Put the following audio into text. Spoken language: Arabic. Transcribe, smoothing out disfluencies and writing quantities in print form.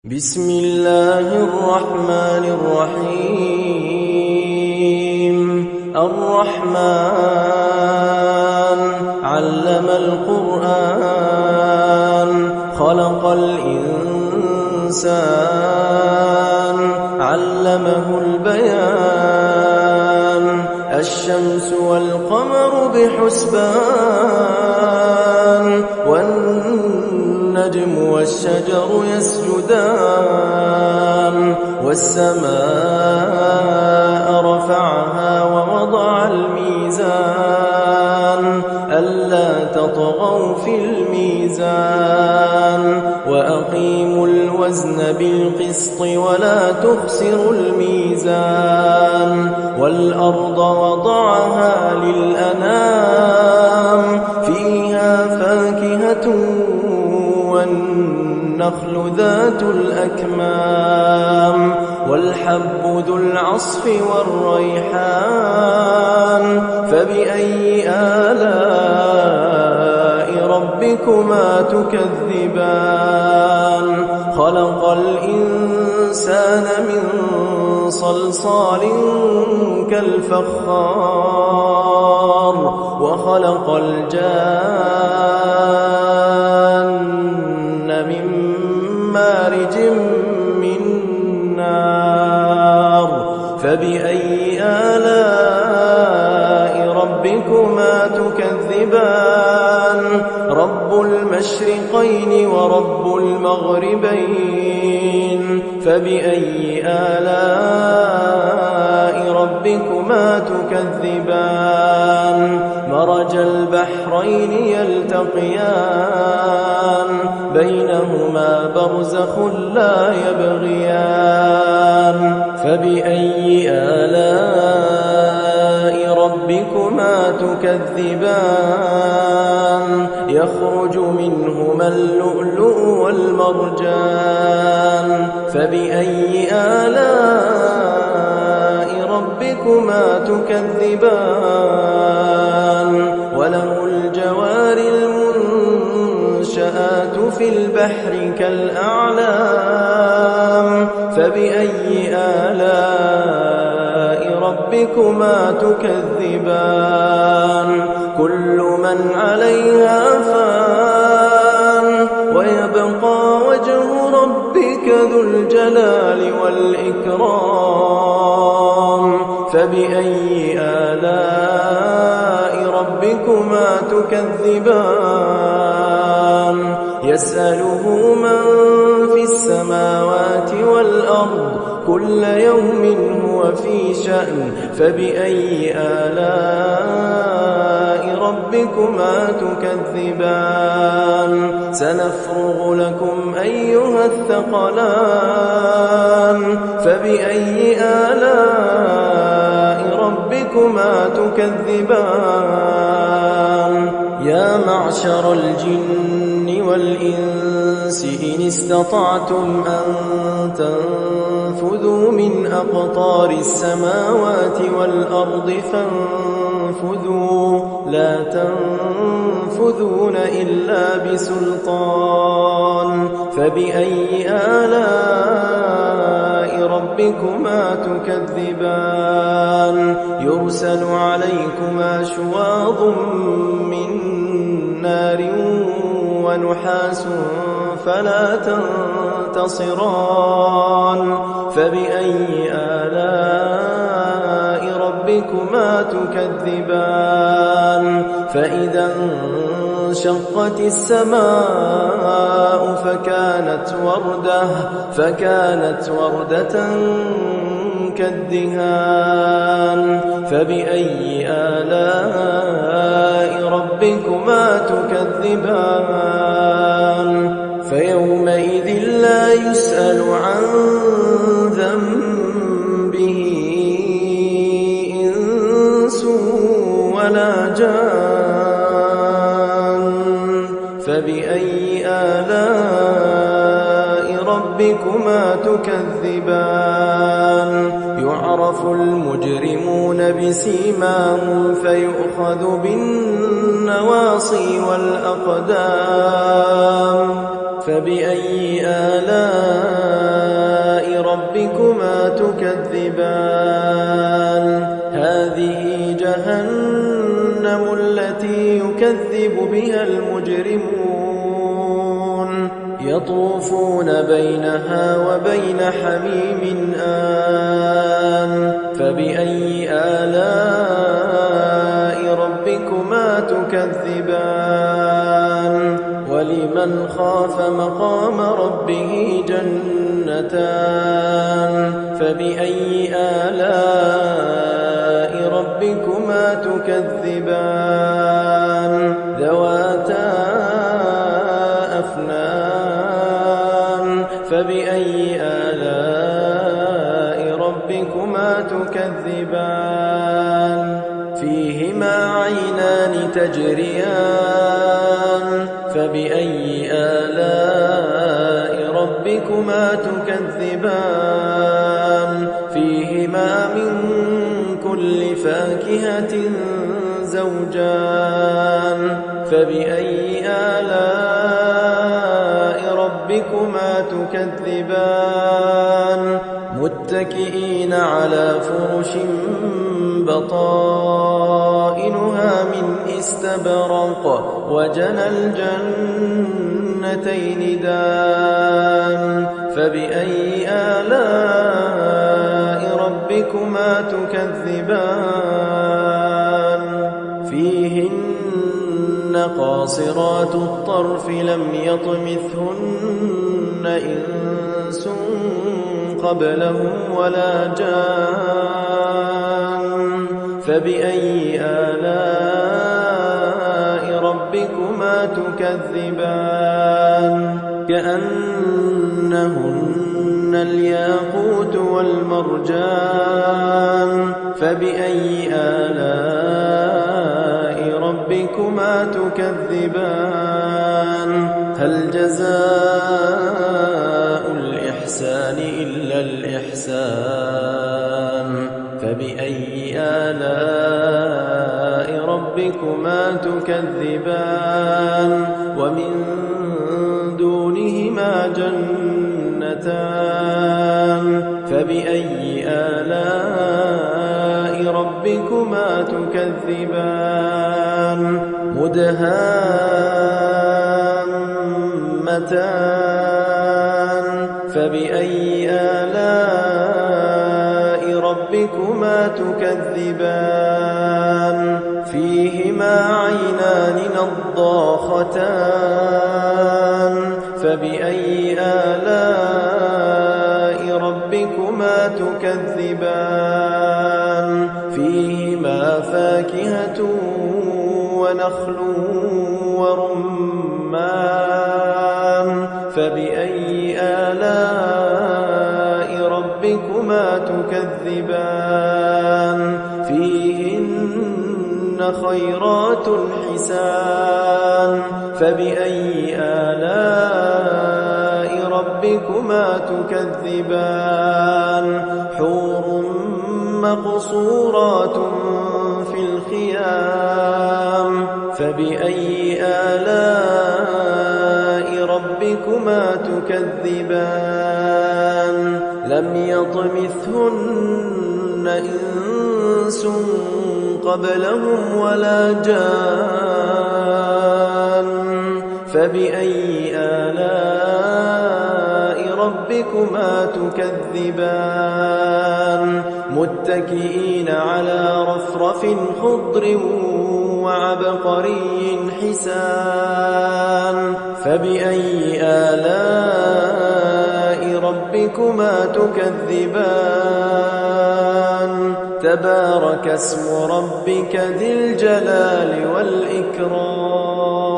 بسم الله الرحمن الرحيم الرحمن علم القرآن خلق الإنسان علمه البيان الشمس والقمر بحسبان والنجم والشجر يسجدان والسماء رفعها ووضع الميزان ألا تطغوا في الميزان وأقيموا الوزن بالقسط ولا تخسروا الميزان والأرض وضعها للأنام فيها فاكهة والنخل ذات الأكمام والحب ذو العصف والريحان فبأي آلاء ربكما تكذبان خلق الإنسان من صلصال كالفخار وخلق الجان من مارج من نار فبأي آلاء ربكما تكذبان رب المشرقين ورب المغربين فبأي آلاء ربكما تكذبان مرج البحرين يلتقيان بينهما برزخ لا يبغيان فبأي آلاء ربكما تكذبان يخرج منهما اللؤلؤ والمرجان فبأي آلاء ربكما تكذبان وله الجوار المنشآت في البحر كالأعلام فبأي آلاء ربكما تكذبان كل من عليها فان ويبقى وجه ربك ذو الجلال والإكرام فبأي آلاء ربكما تكذبان يسأله من في السماوات والأرض كل يوم هو في شأن فبأي آلاء ربكما تكذبان سنفرغ لكم أيها الثقلان فبأي آلاء ربكما تكذبان يا معشر الجن والإنس إن استطعتم أن تنفذوا من أقطار السماوات والأرض فانفذوا لا تنفذون إلا بسلطان فبأي آلاء ربكما تكذبان يرسل عليكما شواظ من نار ونحاس فلا تنتصران فبأي آلاء ربكما تكذبان فإذا انشقت السماء فكانت وردة كالدهان فبأي آلاء ربكما تكذبان فيومئذ لا يسأل عن ذنبه إنس ولا جان فبأي آلاء ربكما تكذبان يعرف المجرمون بسيماهم فيؤخذ بالنواصي والأقدام فبأي آلاء ربكما تكذبان هذه جهنم التي يكذب بها المجرمون يطوفون بينها وبين حميم آن فبأي آلاء ربكما تكذبان ولمن خاف مقام ربه جنتان فبأي آلاء ربكما تكذبان ذواتا أفنان فبأي آلاء ربكما تكذبان فيهما عينان تجريان فبأي آلاء ربكما تكذبان فيهما من كل فاكهة زوجان فبأي آلاء ربكما تكذبان متكئين على فرش بطائنها من استبرق وجنى الجنتين دان فبأي آلاء ربكما تكذبان فيهن قاصرات الطرف لم يطمثهن إنس قبلهم ولا جان فبأي آلاء ربكما تكذبان كأنهن الياقوت والمرجان فبأي آلاء ربكما تكذبان هل جزاء الإحسان إلا الإحسان فبأي آلاء ربكما تكذبان ومن دونهما جنتان فبأي آلاء ربكما تكذبان مدهامتان فبأي آلاء ربكما تكذبان فيهما عينان نضاختان فبأي آلاء ربكما تكذبان فيهما فاكهة ونخل ورمان فبأي آلاء ربكما تكذبان فيهن خيرات حسان فبأي آلاء ربكما تكذبان حور مقصورات في الخيام فبأي آلاء ربكما تكذبان لم يطمثهن إنس قبلهم ولا جان فبأي آلاء ربكما تكذبان متكئين على رفرف خضر وعبقري حسان فبأي آلاء ربكما تكذبان تبارك اسم ربك ذي الجلال والإكرام